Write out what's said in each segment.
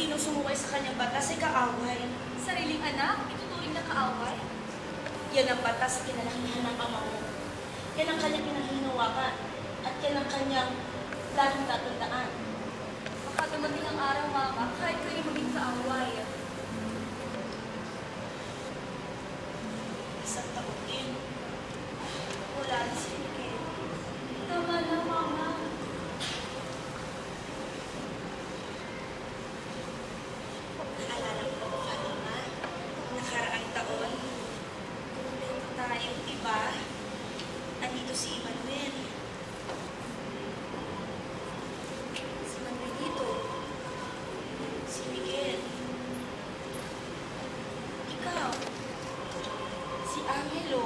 sino sumuway sa kanyang batas ay kaaway. Sariling anak, ituturing na kaaway? Yan ang batas sa kinalakihan ng ama mo. Yan ang kanyang pinahihinawakan. At yan ang kanyang lalong tatandaan. Baka dumating ang araw, Mama, kahit kayo maging kaaway. Isang taon din. Wala na si Miguel. Tama na, Mama. Naalala ko ba, Fatima? Nakaraang taon, kumpleto tayong iba. Andito si Emmanuel. Si Manuelito. Si Miguel. Ikaw. Si Angelo.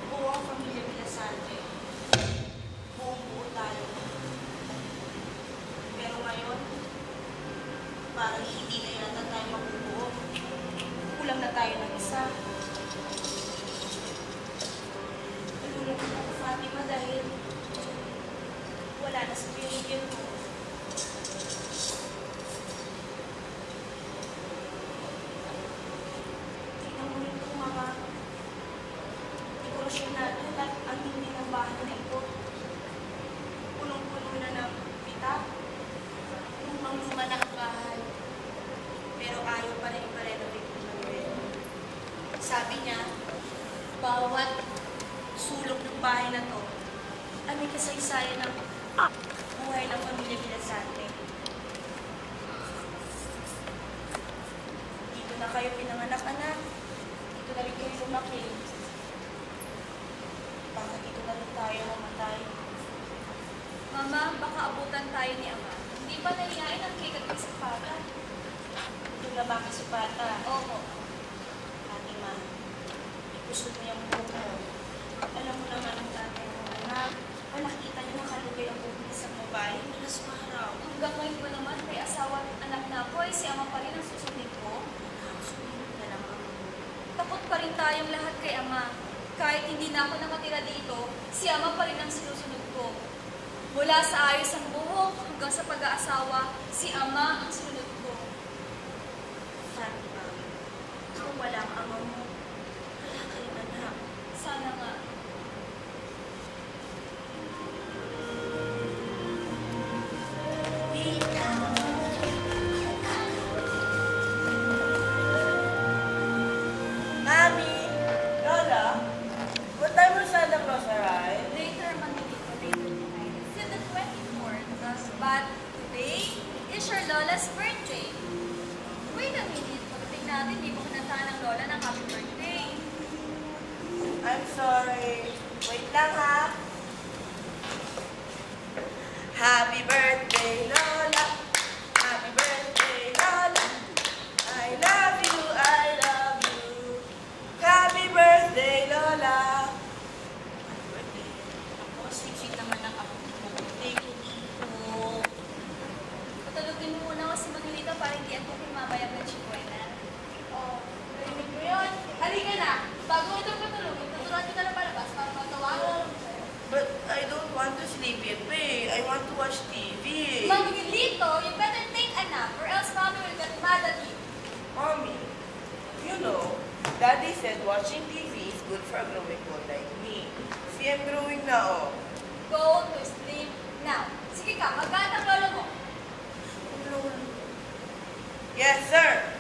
Buo ang pamilya Villasanti. Buong-buo tayo. Pero ngayon, parang hindi na yata tayo mabubuo. Kulang na tayo ng isa. Nalulungkot ako, Fatima, dahil wala na sa pinigil mo. Tingnan mo rin itong mga dekorasyon na lahat ang hindi ng bahay na ito. Punong-puno na ng pita. Lumang-luma na ang bahay. Pero ayaw pa rin iparenovate ni Manuel. Sabi niya, bawat sulok ng bahay na to ay may kasaysayan ng buhay ng pamilya Villasanti. Dito na kayo pinanganak-anak. Dito na rin kayo lumaki. Baka dito na rin tayo mamatay. Mama, baka abutan tayo ni Ama. Hindi ba nahihain ang cake at isipata? Doon na ba kasi bata? Oo. Fatima, ipusod mo yung buhok mo. Alam mo naman ang tatay mo, anak. Nakita niyo nakalugay ang buhok ng isang babae mula sa araw. Hanggang ngayon pa naman, may asawa at anak na ako, ay si Ama pa rin ang susundin ko. Sumunod na lang ako. Takot pa rin tayong lahat kay Ama. Kahit hindi na ako nakatira dito, si Ama pa rin ang sinusunod ko. Mula sa ayos ang buhok hanggang sa pag-aasawa, si Ama ang sinunod ko. Fatima, kung wala ang ama mo, wala ka rin anak. Sana nga. Mami! Lola! What time will Santa Claus arrive? Later, Manolito, later tonight. It's the 24th. But today is your Lola's birthday. Wait a minute. Pagdating natin, di mo kinantahan ng Lola ng happy birthday. I'm sorry. Wait lang ha. Happy birthday, Lola! Happy birthday, Lola! I love you, I love you. Happy birthday, Lola! Happy birthday. Ako, sweet naman ang ako mo. Thank you, Tito. Patulugin mo muna ako si Manolito para hindi ako mamayag ng chikwana. Oh, narinig mo yun? Halika na! Bago ito patulugin, tuturuan kita na palabas para matawagan ko sa'yo. But I don't want to sleep yet, eh. I want to watch TV. Manolito, you better take a nap or else Mommy will get mad at you. Mommy, you know, Daddy said watching TV is good for a growing boy like me. See, I'm growing now. Go to sleep now. Sige ka, magkanta ang lolo mo. Yes, sir.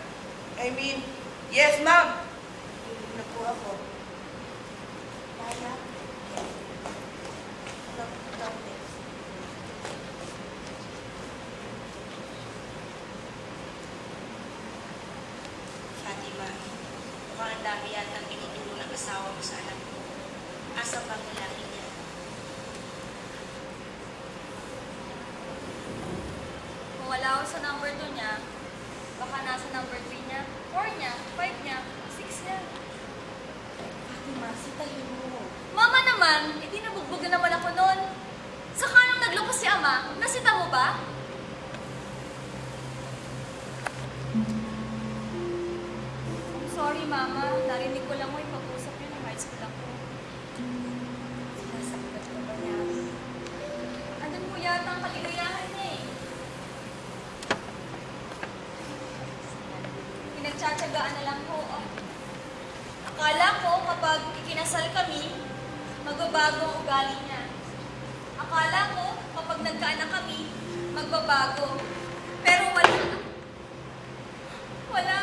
I mean, yes, ma'am. Tulog na po ako. Lala. Love next. Fatima, mukhang ang dami yata ang tinuturo ng asawa mo sa anak mo. Asa bang lalaki niya? Kung wala ako sa number 2 niya, baka nasa number 3 niya, 4 niya, 5 niya, 6 niya. Fatima, sitahin mo. Mama naman, hindi nabugbog na naman ako noon. Saka nung nagloko si Ama, nasita mo ba? I'm sorry, Mama. Narinig ko lang mo ipag-usap yun ng high school ako. Sinasaktan ka ba niya? Andun mo yata ang kaligayahan niya eh. kinasal kami, magbabago ang ugali niya. Akala ko, kapag nagkaanak kami, magbabago. Pero wala. Wala.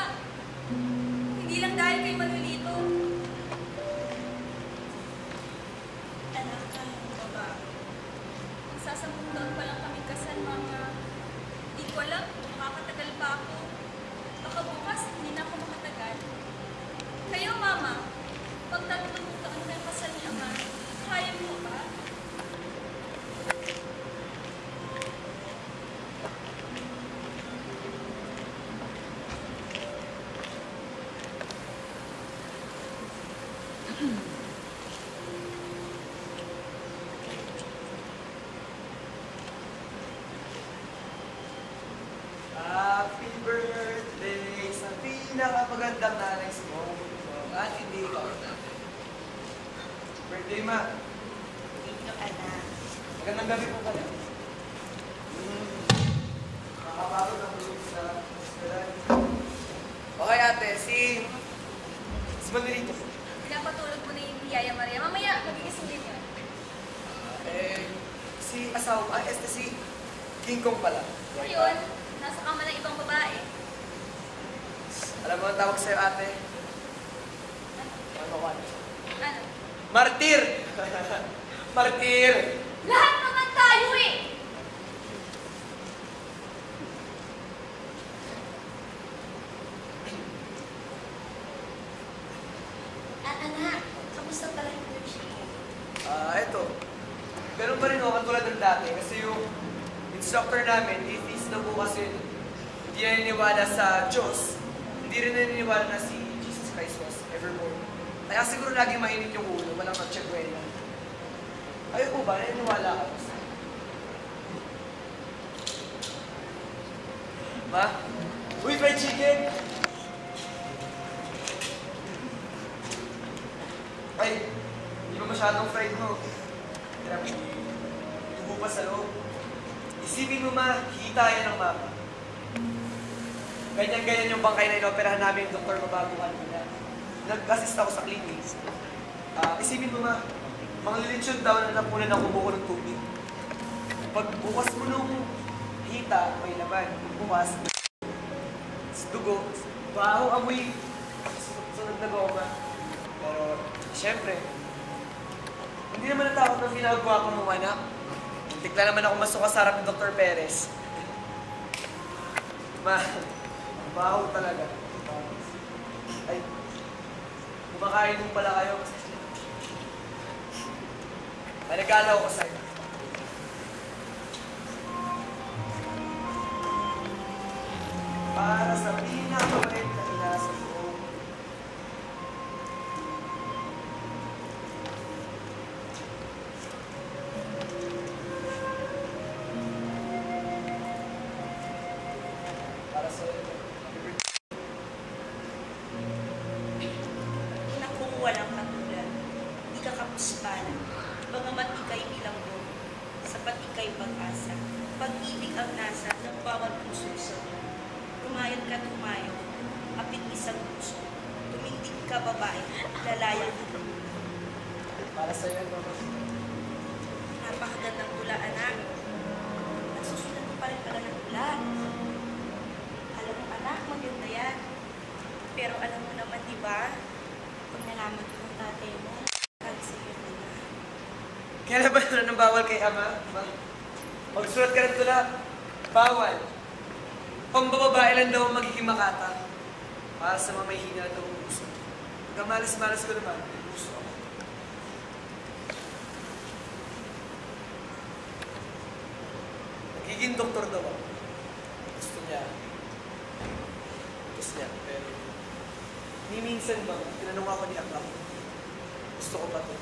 Hindi lang dahil kay Manolito. Anak ka, babae. Magsasampung taon pa lang kami kasal, Mama. Hindi ko alam kung makakatagal pa ako. Baka bukas, hindi na ako makatagal. Kayo, Mama, pag tatlong taon kayo kasal ni Ama, kaya mo ba? Happy birthday sa pinakamagandang nanay mo. At hindi ikaw na. Birthday, ma. Dito, anak. Magandang gabi po pala. Nakapagod ang tulog sa hospital. Okay, ate. Si Manolito. Pinapatulog mo na yung Yaya Maria. Mamaya, magigising din yun. Si asawa, si King Kong pala. Ayun, nasa kama ng ibang babae. Alam mo ang tawag sa'yo, ate? Ano? Ano? Martir! Martir! Lahat naman tayo eh! Anak, kamusta pala yung workshop? Eto. Ganun pa rin ako katulad ng dati kasi yung instructor namin, atheist na po kasi hindi naniniwala sa Diyos. Hindi rin naniniwala na si Jesus Christ was ever born. Kaya siguro laging mainit yung ulo, walang matsagwena. Ayaw po ba? Naniniwala ka? Ma? Uy, fried chicken! Ay, hindi ba masyadong fried mo? Grabe, tubo pa sa loob. Isipin mo ma, hita yan ng mama. Ganyan-ganyan yung bangkay na inoperahan namin yung doktor mabago kanina. Nag-assist ako sa clinic. Isipin mo ma, mga lilitsyon daw na napunan ng kumuko ng tubig. Pag bukas mo nung hita, may laman. Bukas, dugo, baho, amoy, sunod na goma. Pero, siyempre, hindi naman natakot ng ginagawa ko ng anak. Tikla naman ako masuka sa harap ni Dr. Perez. Baho talaga. Ay, kumakain mo pala kayo. Ay, nag-aalaw ko sa'yo. Para sa pinakabait na inasa ko. Para sa Nakung walang katulad. Di ka kapuspanan. Bagamat ika'y bilanggo. Sapat ika'y pag-asa. Pag-ibig ang nasa ng bawat puso. Tumayad ka tumayo. Apit isang puso. Tumindig ka babae. Lalaya ka. Para sa iyo, mama. Napakagandang tula, anak. Nagsusulat ko pa rin pala ng tula. Alam mo, anak, maganda yan. Pero alam mo naman, di ba? Pag nalaman ko ng tatay mo, kali sa iyo na. Kailan ba na nang bawal kay ama? Magsulat ka ng tula. Bawal. Pambababae lang daw ang magiging makata. Para sa mga may hina daw ang puso. Hanggang malas-malas ko naman, may puso ako. Nagiging doktor daw ako. Gusto niya. Pero, ni minsan ba, tinanong ako ni Ama, gusto ko ba ito?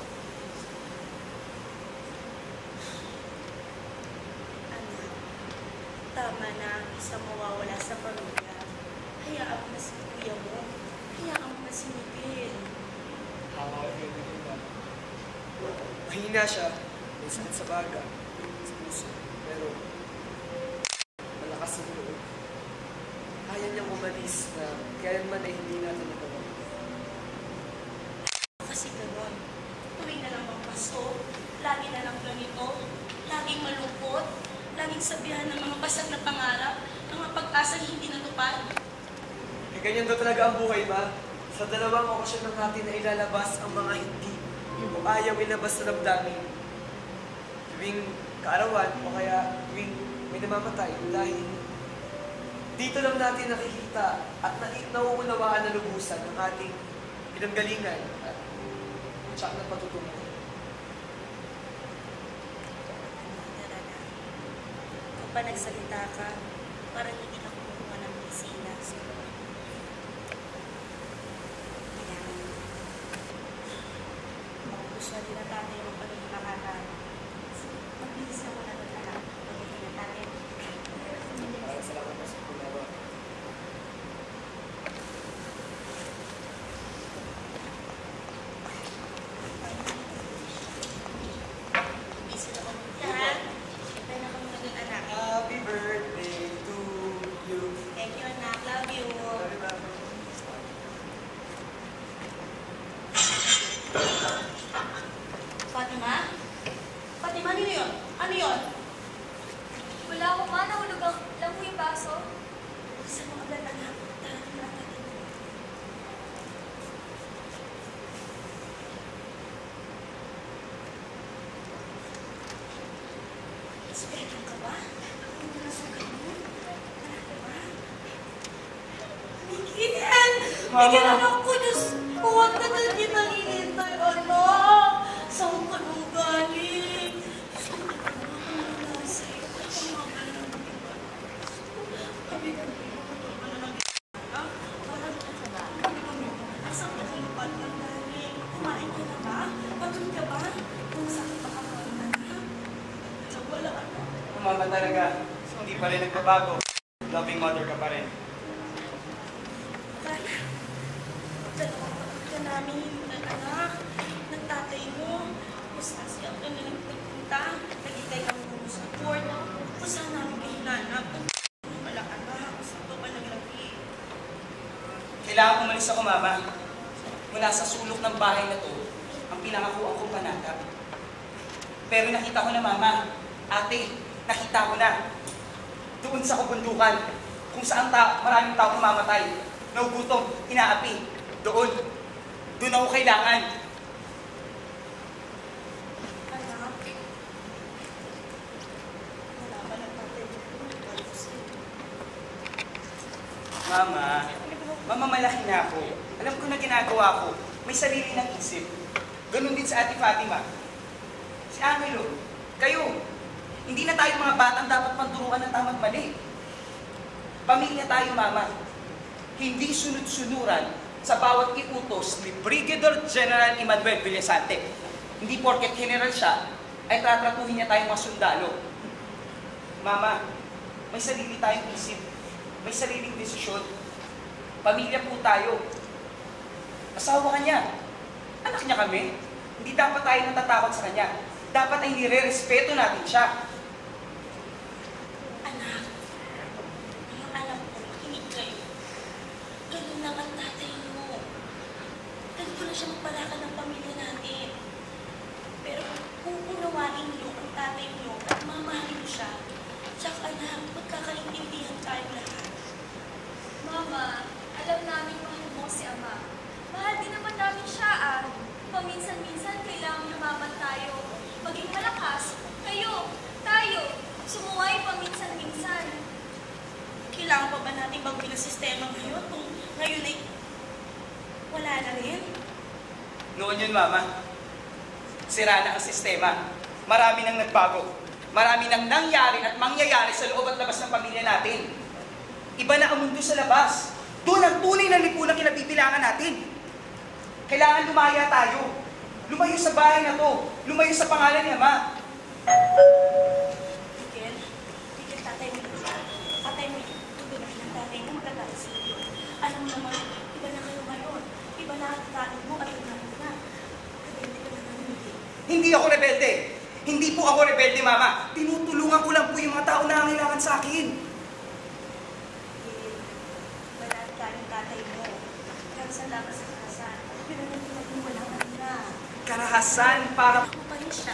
Anak, tama na ang isang mawawala sa pamilya. Hayaan mo na si kuya mo. Hayaan mo na si Miguel. Mahina siya, may sakit sa baga, sa puso, pero malakas ang loob. Kaya niyang umalis na kaya man ay hindi natin nagawa. Kasi gano'n. laging malungkot, laging sabihan ng mga basag na pangarap, ng mga pag-asang hindi natupad. Eh, ganyan daw talaga ang buhay, ma. Sa dalawang okasyon ng natin na ilalabas ang mga hindi o ayaw ilabas na damdamin. Tuwing kaarawan o kaya tuwing may namamatay dahil dito lang natin nakikita at nauunawaan na lubusan ng ating pinanggalingan at tsak na patutungo. Kung pa nagsalita ka, parang hindi ka kumukuha ng bisina. Kailangan. Magugustuhan din na tatay yung pagiging makakano. Magbihis ka muna doon, anak. Pagiging na tatay. Maraming salamat po sa paglawa. Busy na kami. Ha? Siyempre na ka muna doon, anak. Happy birthday to you. Thank you, anak. Love you. Sorry, ma'am. Fatima? Fatima, ano yun? Ano yun? Wala ko ma, nahulog lang po yung baso. Sa mga agad, anak. Darating na natin. Esperan ka ba? Ano na nasukan mo? Anak ka ba? Miguel! Mama! Miguel, anak ko, Diyos! Huwag na na kita hinintay, anak! Saan ka nung galing? Gusto ko na wala sa'yo. Kumakalang ng iba. Sabi ko, ano nang ginawa? Parang sabi ko, asan ka nung iba ng galing? Kumain ka na ba? Pagod ka ba? Kung saan ka ka na? Wala ka na. Mama talaga, hindi pa rin nagbabago. Loving mother ka pa rin. Akala, dalawang kapag ka namin ng anak, ng tatay mo, kung saan siya ka na nagpunta, nagitay kami mo sa court, kung saan namin kayo hinanap, kung wala ka na, kung saan ka ba naglaki. Kailangan umalis ako, Mama. Mula sa sulok ng bahay na to, ang pinangakuan kong panatap. Pero nakita ko na, Mama, ate, nakita ko na. Doon sa kabundukan, kung saan maraming tao mamamatay, naugutom, inaapi. Doon ako kailangan. Anak, wala ka ng tatay mo, wala ko sa'yo. Mama, malaki na ako. Alam ko na ginagawa ko. May sarili ng isip. Ganun din sa Ate Fatima. Si Angelo, kayo, hindi na tayo mga batang dapat panturuan ng tamang mali. Pamilya tayo, Mama. Hindi sunod-sunuran sa bawat iutos ni Brigadier General Emmanuel Villasante. Hindi porket general siya, ay tatratuhin niya tayong mga sundalo. Mama, may sarili tayong isip. May sariling desisyon. Pamilya po tayo. Asawa ka niya. Anak niya kami. Hindi dapat tayo natatakot sa kanya. Dapat ay nire-respeto natin siya. Anak, ang alam ko, makinig kayo. Ganun lang ang tatay mo. Ganito na siya magpalakad ng pamilya natin. Pero kung unawain niyo ang tatay niyo at mamahalin niyo siya, tsaka anak, magkakaintindihan tayo lahat. Mama, alam namin mahal mo si Ama. Mahal din naman namin siya ah. Paminsan-minsan kailangan lumaban tayo. Maging malakas, kayo, tayo, sumuway paminsan-minsan. Kailangan pa ba natin baguhin ang sistema ngayon kung ngayon ay wala na rin? Noon yun, Mama. Sira na ang sistema. Marami nang nagbago. Marami nang nangyari at mangyayari sa loob at labas ng pamilya natin. Iba na ang mundo sa labas. Doon ang tunay na lipunan kinabibilangan natin. Kailangan lumaya tayo. Lumayo sa bahay na to. Lumayo sa pangalan ni Ama. Miguel, tatay mo yun. Tatay mo yun. Tuloy ng tatay mo, magkatay sa iyo. Alam mo naman, iba na kayo ngayon. Iba na ang tatay mo at ang tatay na. Kabente ka na namin, Miguel. Hindi ako rebelde. Hindi po ako rebelde, Mama. Tinutulungan ko lang po yung mga tao na kailangan sa akin. Miguel, wala ang galing tatay mo. Kaya sa labas sa kasa, pinanagpunag mo wala ka na. Karahasan para... Ako pa rin siya.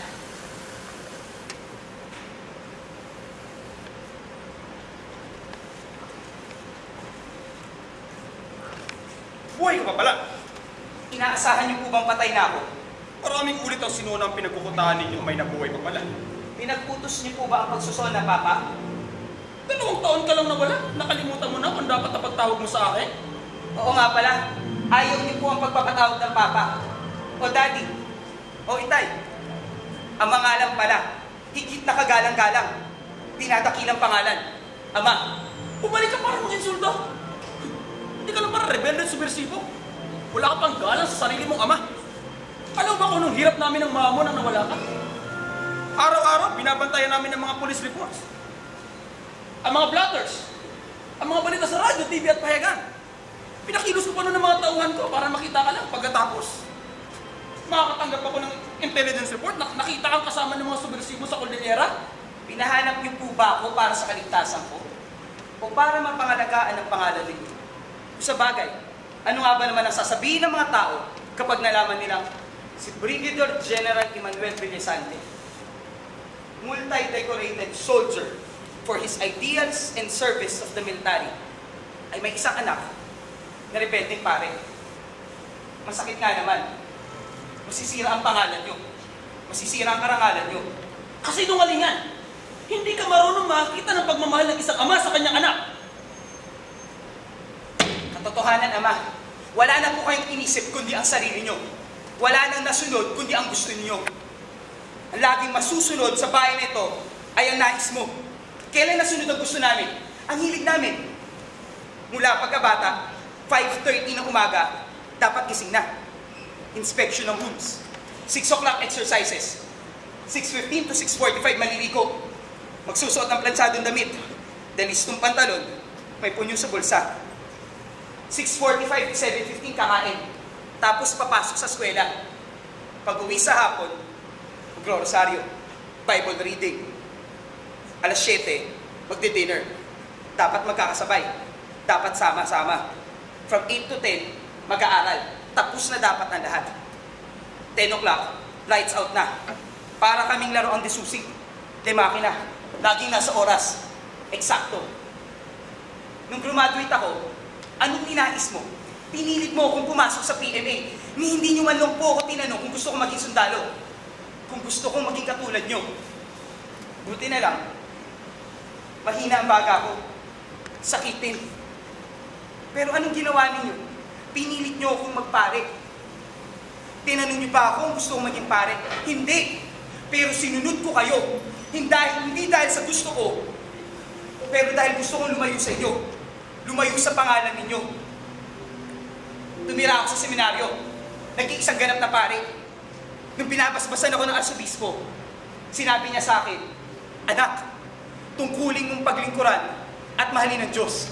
Buhay ka pa pala. Inaasahan niyo po bang patay na ako? Maraming ulit ang sinuna ang pinagkukutaan ninyo may nabuhay pa pala. Pinagputos niyo po ba ang pagsusona, Papa? 2 taon ka lang nawala. Nakalimutan mo na kung dapat na pagtawag mo sa akin. Oo nga pala. Ayaw niyo po ang pagpapatawag ng Papa. O Daddy. O Itay. Ang mga alam pala. Higit na kagalang-galang. Tinatakilang pangalan. Ama. Bumalik ka para mag-insulto. Hindi ka lang para rebelde at subversibo. Wala ka pang galang sa sarili mong ama. Alam ba kung anong hirap namin ng mama mo nang nawala ka? Araw-araw, binabantayan namin ng mga police reports. Ang mga blotters. Ang mga balita sa radyo, TV at pahayagan. Pinakilos ko pa noon ng mga tauhan ko para makita ka lang pagkatapos. Makakatanggap ako ng intelligence report na nakita kang kasama ng mga subversibo sa Cordillera. Pinahanap niyo po ba ako para sa kaligtasan ko? O para mapangalagaan ang pangalan ninyo? Sa bagay, ano nga ba naman ang sasabihin ng mga tao kapag nalaman nilang si Brigadier General Emmanuel Villasante, multi-decorated soldier for his ideals and service of the military, ay may isang anak na rebeldeng pare? Masakit nga naman. Masisira ang pangalan nyo. Masisira ang karangalan nyo. Kasi nungalingan. Hindi ka marunong makakita ng pagmamahal ng isang ama sa kanyang anak. Katotohanan, Ama, wala na po kayong inisip kundi ang sarili nyo. Wala nang nasunod kundi ang gusto niyo. Ang laging masusunod sa bayan na ito ay ang nais mo. Kailan nasunod ang gusto namin? Ang hilig namin. Mula pagkabata, 5:30 ng umaga, dapat gising na. Inspection ng wounds. 6 o'clock exercises. 6:15 to 6:45 maliligo. Magsusuot ng plansadong damit. Danistong pantalon. May punyo sa bulsa. 6:45 to 7:15 kakain. Tapos papasok sa eskwela. Pag uwi sa hapon, magro-rosaryo. Bible reading. Alas 7, magdi-dinner. Dapat magkakasabay. Dapat sama-sama. From 8 to 10, mag-aaral. Tapos na dapat ang lahat. 10 o'clock, lights out na. Para kaming laro ang disusig. Makina. Laging nasa oras. Eksakto. Nung graduate ako, anong ninais mo? Pinilit mo akong pumasok sa PMA. Ni hindi nyo man lang po ako tinanong kung gusto kong maging sundalo. Kung gusto kong maging katulad nyo. Buti na lang, mahina ang baga ko. Sakitin. Pero anong ginawa ninyo? Pinilit nyo akong magpare. Tinanong nyo ba ako kung gusto kong maging pare? Hindi. Pero sinunod ko kayo. Hindi dahil sa gusto ko, pero dahil gusto kong lumayo sa inyo. Lumayo sa pangalan ninyo. Tumira ako sa seminaryo. Naging isang ganap na pare. Nung binabasbasan ako ng arsobispo, sinabi niya sa akin, "Anak, tungkulin mong paglingkuran at mahalin ang Diyos."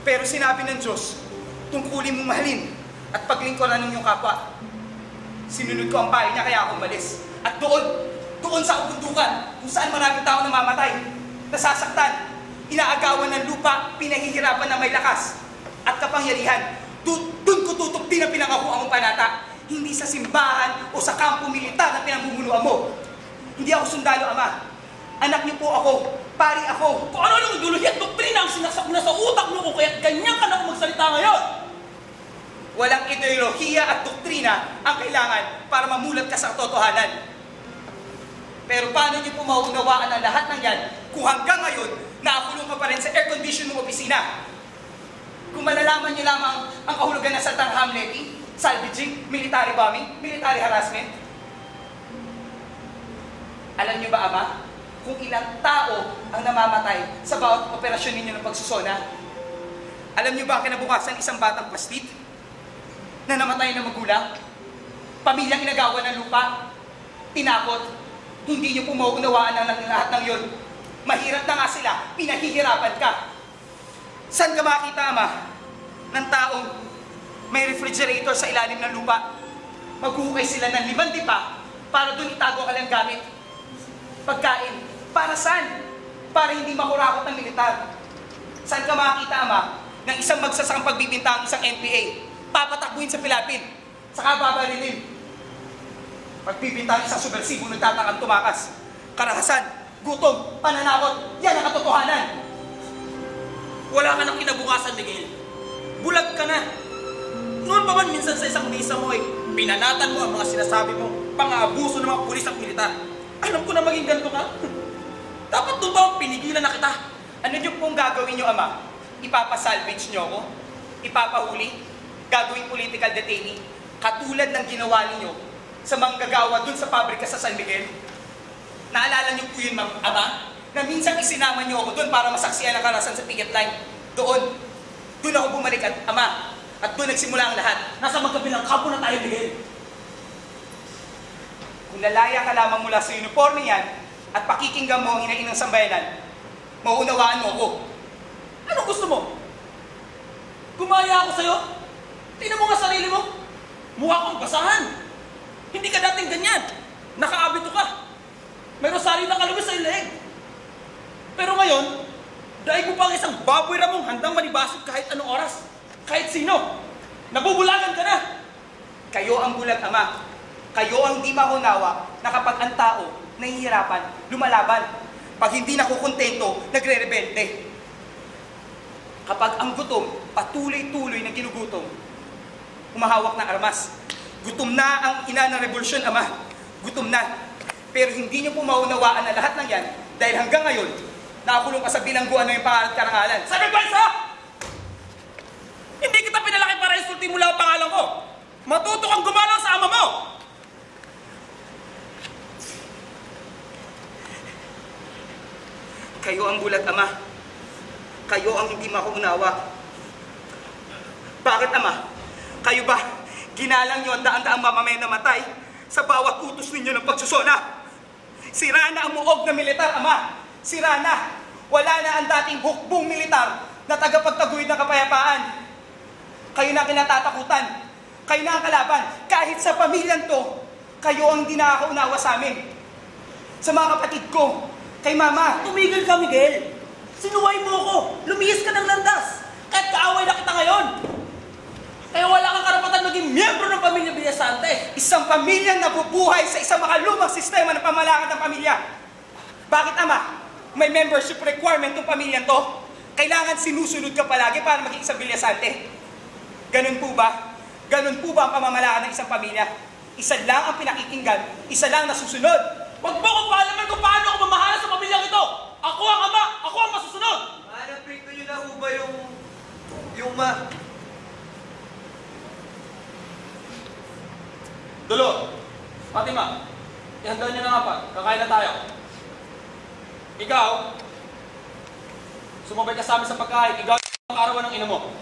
Pero sinabi ng Diyos, tungkulin mong mahalin at paglingkuran ng iyong kapwa. Sinunod ko ang payo niya kaya ako umalis. At doon sa kabundukan, kung saan maraming tao namamatay, nasasaktan, inaagawan ng lupa, pinahihirapan na may lakas at kapangyarihan. Doon ko tutupin ang pinangakuan mong panata. Hindi sa simbahan o sa kampo militar na pinamumunuan mo. Hindi ako sundalo, Ama. Anak niyo po ako. Pari ako. Kung ano-ano ang ideolohiya at doktrina ang sinasap na sa utak mo kung kaya ganyan ka na magsalita ngayon. Walang ideolohiya at doktrina ang kailangan para mamulat ka sa katotohanan. Pero paano niyo po mauunawaan ang lahat ng yan kung hanggang ngayon nakakulong ka pa rin sa air-condition ng opisina? Kung malalaman niyo lamang ang kahulugan ng salitang hamletting, salvaging, military bombing, military harassment. Alam niyo ba, Ama, kung ilang tao ang namamatay sa bawat operasyon ninyo ng pagsusona? Alam niyo ba ang kinabukasan isang batang plastit na namatay ng magulang? Pamilyang inagawan ng lupa? Tinakot? Hindi niyo po mauunawaan ang lahat ng yun. Mahirap na nga sila, pinahihirapan ka. Saan ka makita, Ama, ng taong may refrigerator sa ilalim ng lupa? Maghuhukay sila ng 5 dipa para doon itago ka lang gamit. Pagkain, para saan? Para hindi makurakot ng militar. Saan ka makita, Ama, ng isang magsasakang pagbibintang isang NPA? Papatakbuhin sa pilapin, saka babarilin. Pagbibintang isang subversibo nagtatakang tumakas. Karahasan, gutom, pananakot, yan ang katotohanan. Wala ka ng kinabukasan, Miguel. Bulag ka na. Noon pa man minsan sa isang misa mo ay pinanatan mo ang mga sinasabi mo, pang-aabuso ng mga pulis at militar. Alam ko na maging ganito ka. Dapat doon ba pinigilan na kita? Ano niyo pong gagawin niyo, Ama? Ipapasalvage niyo ako? Ipapahuli? Gagawing political detainee? Katulad ng ginawa niyo sa manggagawa dun sa pabrika sa San Miguel? Naalala niyo po yun, Ama? Na minsan isinama niyo ako dun para masaksihan ang karasan sa picket line. Doon ako bumalik at Ama. At doon nagsimula ang lahat. Nasa magkabilang kampo na tayo, Miguel. Kung lalaya ka lamang mula sa uniforme yan at pakikinggan mo ang hinain ng sambayanan, mauunawaan mo ako. Anong gusto mo? Gumaya ako sa'yo? Tingnan mo nga sarili mo. Mukha kang basahan. Hindi ka dating ganyan. Nakaabito ka. May rosaryo na kalabas sa leeg. Pero ngayon, dahil mo pa ang isang baboy ramong handang manibasok kahit anong oras. Kahit sino. Nabubulagan ka na. Kayo ang bulag, Ama. Kayo ang di maunawa na kapag ang tao nahihirapan, lumalaban. Pag hindi nakukontento, nagre-rebelde. Kapag ang gutom, patuloy-tuloy na ginugutom, humahawak ng armas. Gutom na ang ina ng revolusyon, Ama. Gutom na. Pero hindi niyo po maunawaan na lahat ng yan dahil hanggang ngayon, nakakulong ka sa bilangguan na yung pangalan at karangalan. Sabi ba isa? Hindi kita pinalaki para insultin mo lang ang pangalan ko. Matuto kang gumalang sa ama mo. Kayo ang bulag, Ama. Kayo ang hindi makaunawa. Bakit, Ama? Kayo ba ginalang niyo ang daan-daang mamamayan na matay sa bawat utos ninyo ng pagsusona? Sira na ang muog na militar, Ama. Sira na. Wala na ang dating hukbong militar na tagapagtaguyod ng kapayapaan. Kayo na kinatatakutan. Kayo na ang kalaban. Kahit sa pamilyang to, kayo ang hindi nakakaunawa sa amin. Sa mga kapatid ko, kay Mama. Tumigil ka, Miguel. Sinuway mo ako. Lumihis ka ng landas. Kahit kaaway na kita ngayon. Kaya wala kang karapatan maging miyembro ng pamilya Villasante. Isang pamilyang nabubuhay sa isang makalumang sistema ng pamalakad ng pamilya. Bakit, Ama? May membership requirement ng pamilyang to? Kailangan sinusunod ka palagi para maging isang Villasante. Ganun po ba? Ganun po ba ang pamamalakad ng isang pamilya? Isa lang ang pinakikinggan, isa lang nasusunod. Huwag mo kong paalaman kung paano ako mamahala sa pamilyang ito. Ako ang ama, ako ang masusunod. Prito nyo na ho ba yung Dulo, Fatima, ihanda nyo na nga pa. Kakain na tayo. Ikaw, sumabay ka sa amin sa pagkain. Ikaw ang arawan ng ina mo.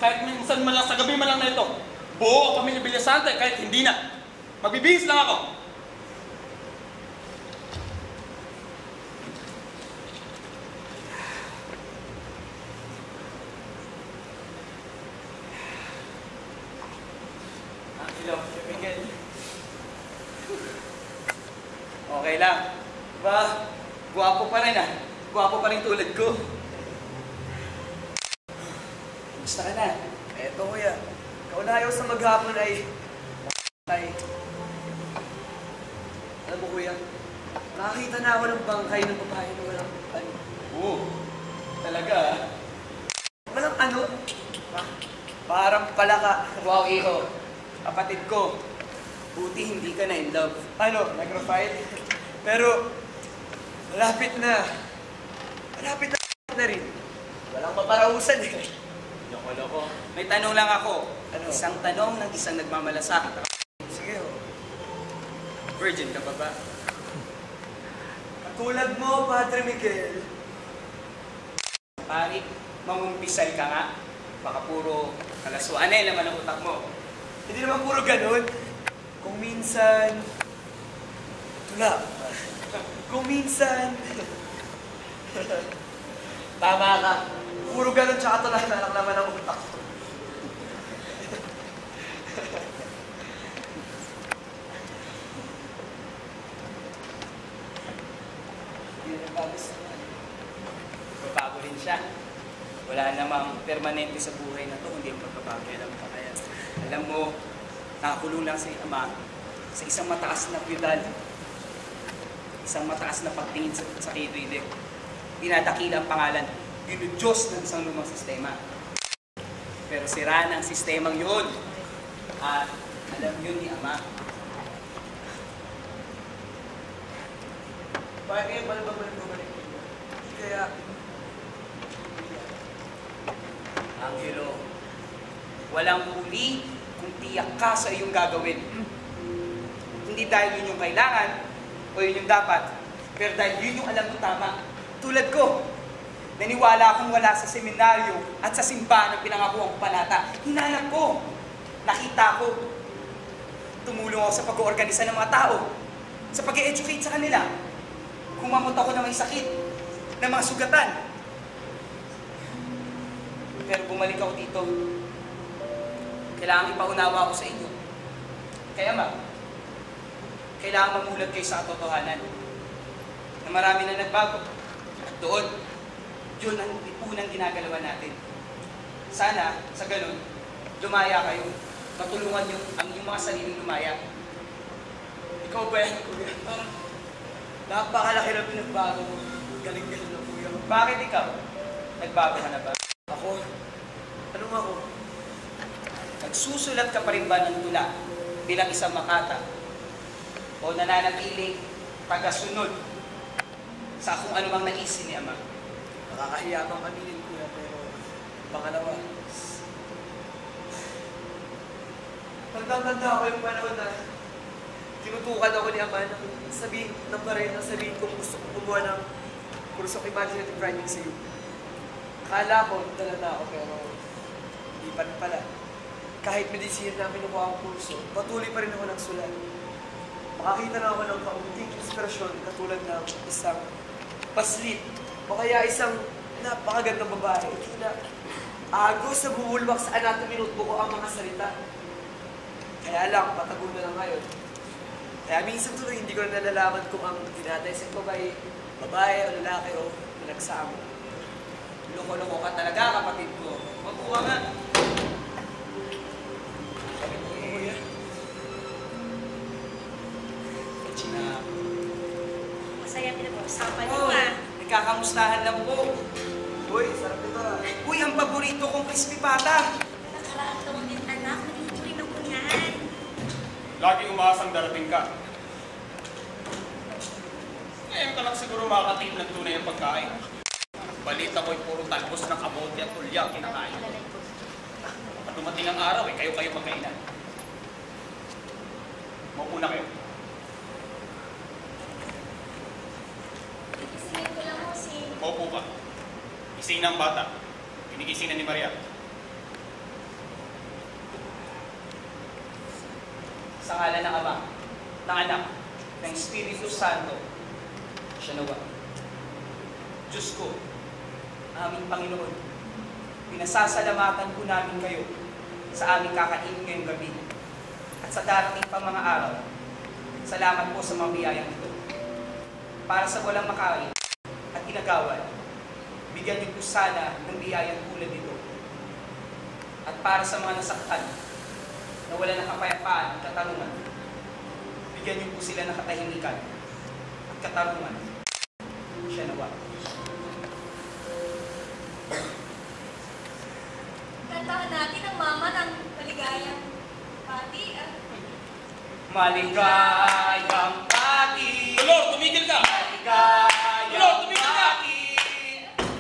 Kahit minsan man lang, sa gabi man lang na ito, buo ang pamilya Villasante kahit hindi na. Magbibihis lang ako. Hello, Miguel. Okay lang. Ba, guwapo pa rin ah. Guwapo pa rin tulad ko. Gusto ka na? Eto kuya, kauna ayaw sa maghapon ay... Alam mo kuya, nakakita na ako ng bangkay ng babae na walang ano. Oo, talaga ah. Walang ano? Parang palaka. Wow, iho. Kapatid ko, buti hindi ka na in love. Ano, nag-refile? Pero, malapit na. Malapit na rin. Walang maparausan eh. Loko-loko. May tanong lang ako. Ano? Isang tanong ng isang nagmamalasakit. Sige ho. Virgin ka pa ba? Katulad mo, Padre Miguel. Pari, mamumpisal ka nga. Baka puro kalaswaan eh naman ang utak mo. Hindi naman puro ganun. Kung minsan... Tula. Kung minsan... Tama ka. Puro ganun tsaka tula na lang naman ang utak. Babago rin siya. Wala namang permanente sa buhay na to, kundi ang pagbabago. Alam ka kaya. Alam mo, nakakulong lang si Ama sa isang mataas na piyudal. Isang mataas na pagtingin sa kay-reader. Dinadakila ang pangalan. Diyos ng isang lumang sistema. Pero sira na ang sistemang yun. At alam yun ni Ama. Bakit ngayon pala babalik? Kaya, Angelo, walang huli kung tiyak ka sa iyong gagawin. Hindi dahil yun yung kailangan o yun yung dapat, pero dahil yun yung alam mo tama. Tulad ko, naniwala akong wala sa seminaryo at sa simbahan ng pinangakuang panata. Hinanap ko, nakita ko. Tumulong ako sa pag-oorganisa ng mga tao, sa pag-educate sa kanila. Kumamot ako ng may sakit, ng mga sugatan. Pero bumalik ako dito. Kailangan ipaunawa ko sa inyo. Kaya kailangan mamulat kayo sa katotohanan na marami na nagbago. At doon, yun ang unang ginagalawan natin. Sana, sa ganun, lumaya kayo. Matulungan yung mga sariling lumaya. ikaw ba yan, kuya? Napakalaki na pinagbago mo. Galing-galing na, kuya. Bakit ikaw? Nagbago ka na ba? Ako? Anong ako? Nagsusulat ka pa rin ba ng tula bilang isang makata? O nananatiling tagasunod sa kung anumang naisin ni Ama? Nakakahiya bang aminin, kuya, pero pangalawa, tanda ako yung panahon na tinutukan ako ni Ama ng sabihin kung gusto kong gumawa ng course of imaginative writing sa iyo. Akala ko, dala na ako, pero hindi pa rin pala. Kahit medisina namin nakuha ang kurso, patuloy pa rin ako nagsulat. Makakita na ako ng kaunting inspirasyon katulad ng isang paslit o kaya isang napakagandang babae. Hindi na agos sa bubulwak sa anatomy notebook ko ang mga salita. Kaya lang, patago na lang ngayon. Kaya minsan tuloy, hindi ko na nalalaman kung ang dinadisect ko ba ay babae o lalaki o nagsama. Loko-loko ka talaga, kapatid ko. Magkuha nga. Kuya. Kachina. Masaya pinag-uusapan niyo Oh, ah. nagkakamustahan lang po. Uy, sarap ito ah. Uy, ang paborito kong crispy pata. Nakaraan ka mo din anak, nalito rin ako niyan. Lagi umaasang darating ka. Ngayon ka lang siguro makakatingin ng tunay ang pagkain. Balita ko'y puro talbos ng kamote at tulya kinakain. At dumating ang araw, kayo-kayo magkainan. Mauna kayo. Isingin ko lang mo si... Maupo ka. Gising na ang bata. Pinigising na ni Maria. Sa ngalan ng Ama, ng Anak, ng Espiritu Santo, siya nawa. Diyos ko, aming Panginoon, pinasasalamatan po namin kayo sa aming kakainin ngayong gabi at sa darating pang mga araw. Salamat po sa mga biyayang ito. Para sa walang makain at inagawan, bigyan niyo po sana ng biyayang tulad nito. At para sa mga nasaktan na wala ng kapayapaan at katarungan, bigyan niyo po sila ng katahimikan at katarungan. Siya nawa. Kantahan natin ang mama ng maligayang pati. Maligayang pati. Lord, tumigil ka! Maligayang Lord, tumigil ka! pati.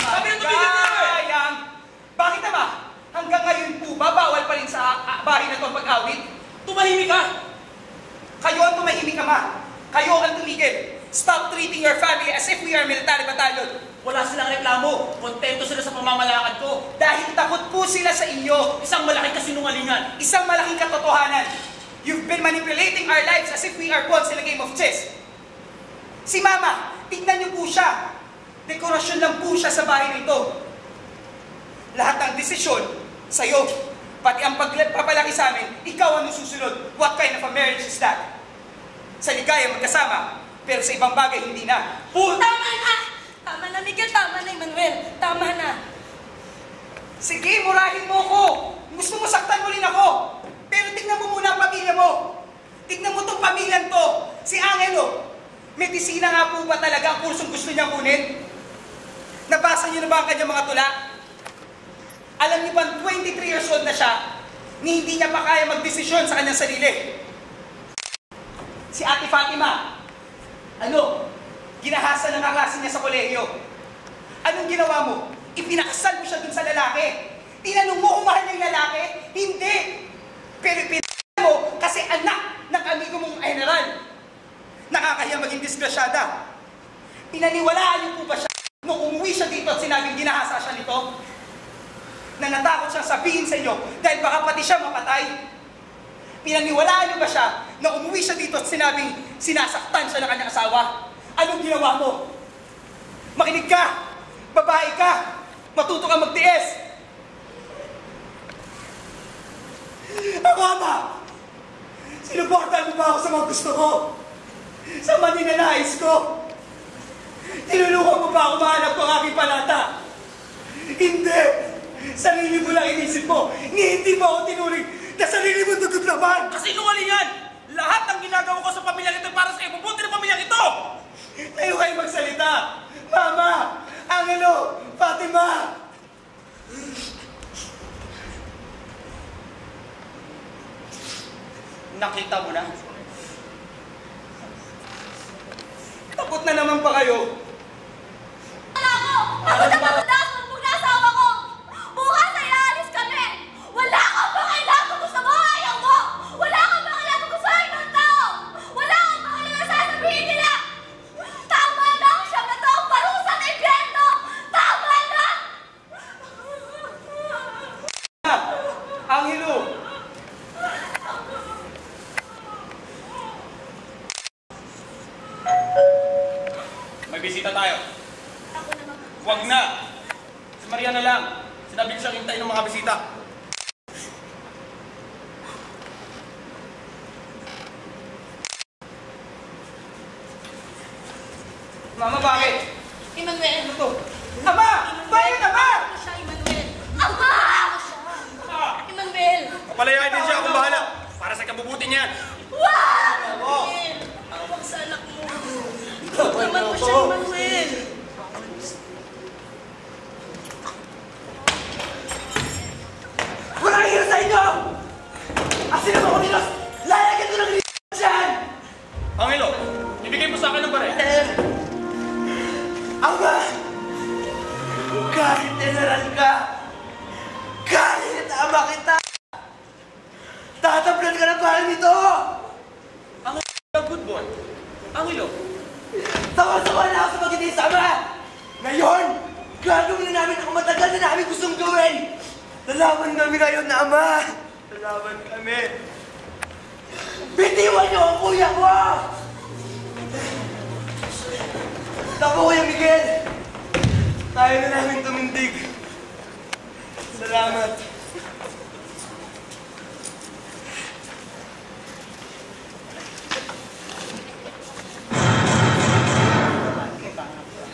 Sabi na tumigil ka eh! Maligayang. Bakit naman? Hanggang ngayon po ba bawal pa rin sa bahay na ito ang pag-awit? Tumahimik ka! Kayo ang tumahimik, Ama. Kayo ang tumigil. Stop treating your family as if we are military battalion. Wala silang reklamo. Kontento sila sa pamamalakad ko. Dahil takot po sila sa inyo. Isang malaking kasinungalingan. Isang malaking katotohanan. You've been manipulating our lives as if we are pawns in a game of chess. Si Mama, tignan niyo po siya. Dekorasyon lang po siya sa bahay nito. Lahat ng desisyon, sa'yo. Pati ang pagpapalaki sa amin, ikaw ang susunod. What kind of a marriage is that? Sa ligaya magkasama, pero sa ibang bagay hindi na. Tama na! Tama na, Miguel. Tama na, Emmanuel. Tama na. Sige, murahin mo ko. Gusto mo saktan mo rin ako. Pero tignan mo muna ang pamilya mo. Tignan mo tong pamilyan to. Si Angelo. Medisina nga po ba talaga ang kursong gusto niya kunin? Nabasa niyo na ba ang kanyang mga tula? Alam niyo ba, 23 years old na siya, ni hindi niya pa kaya magdesisyon sa kanyang sarili. Si Ate Fatima, ginahasa ng kaklase niya sa kolehiyo. Anong ginawa mo? Ipinakasal mo siya dun sa lalaki. Tinanong mo kung mahal niya yung lalaki? Hindi! Pero ipinakasal mo kasi anak ng amigo mong general. Nakakahiya maging disgrasyada. Pinaniwalaan niyo po ba siya nung umuwi siya dito at sinabing ginahasa siya nito? Na natakot siyang sabihin sa inyo dahil baka pati siya mapatay? Pinaniwalaan niyo ba siya na umuwi siya dito at sinabing sinasaktan siya ng kanyang asawa? Anong ginawa mo? Makinig ka! Babae ka! Matuto ka magtiis! Ako, Ama! Sinuportahan mo ba ako sa mga gusto ko? Sa maninanais ko? Tinulungan mo ba ako mahanap ko ang aking panata? Hindi! Sarili mo lang inisip mo, hindi mo ako tinuring na sarili mo dugot naman! Kasi nungaling yan! Lahat ng ginagawa ko sa pamilyang ito para sa ibubuti ng pamilyang ito! Tayo kayo magsalita! Mama! Angelo! Fatima! Nakita mo na? Takot na naman pa kayo! Wala ko! Ako na magdasal na asawa ko! Bukas ay aalis kami! Wala akong pakialam kung gusto mo o ayaw mo! Wala akong pakialam kung gusto ng tao! Wala akong pakialam na sasabihin nila! Tama na ang siyam na taong parusa sa impyerno! Tama na! Angelo! May bisita tayo. Ako naman. Huwag na! Si Maria na lang. Sinabi ko siyang hintayin ng mga bisita. Mama, bakit? Emmanuel. Ano to? Ama! Bakit, Ama? Ano siya, Emmanuel? Ama! Ano siya? Emmanuel. Papalayain din siya, akong bahala. Para sa kabubuti niya. Wag! Emmanuel. Awag sa anak mo. Huwag naman mo siya, Emmanuel. Walang hira sa inyo! Asin naman ko nilos! Lalagyan ko ng dyan! Angelo, ibigay mo sa akin ng baril. Ama! Kahit general ka, kahit ama kita, tatablan ka ng bahay nito! Angelo, good boy. Angelo, Sawa-sawa na ako sa pagiging sama! Ngayon, gagawin na namin ang matagal na namin gustong gawin! Lalaban kami ngayon na ama! Lalaban kami! Bitiwan niyo ang kuya ko! Tapo, Kuya Miguel! Tayo na namin tumindig. Salamat.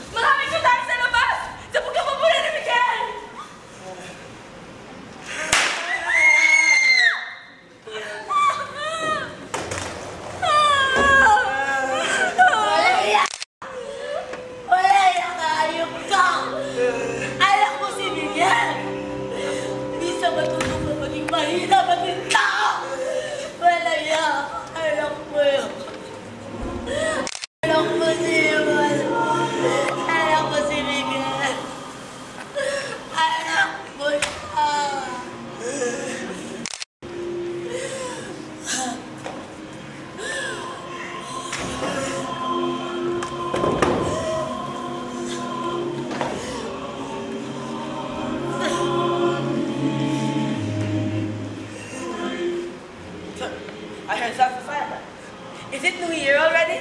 Maraming kutang sa labas! Sa pagkapapula ni Miguel! Wala yan, ayok ka! Alam mo si Miguel! Hindi siya matulog na maging mahina, maging tao! Wala yan! Alam mo yun! Alam mo si Iwan! Alam mo si Miguel! Alam mo siya! I heard that fire. Is it New Year already?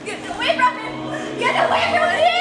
Get away from him! Get away from him!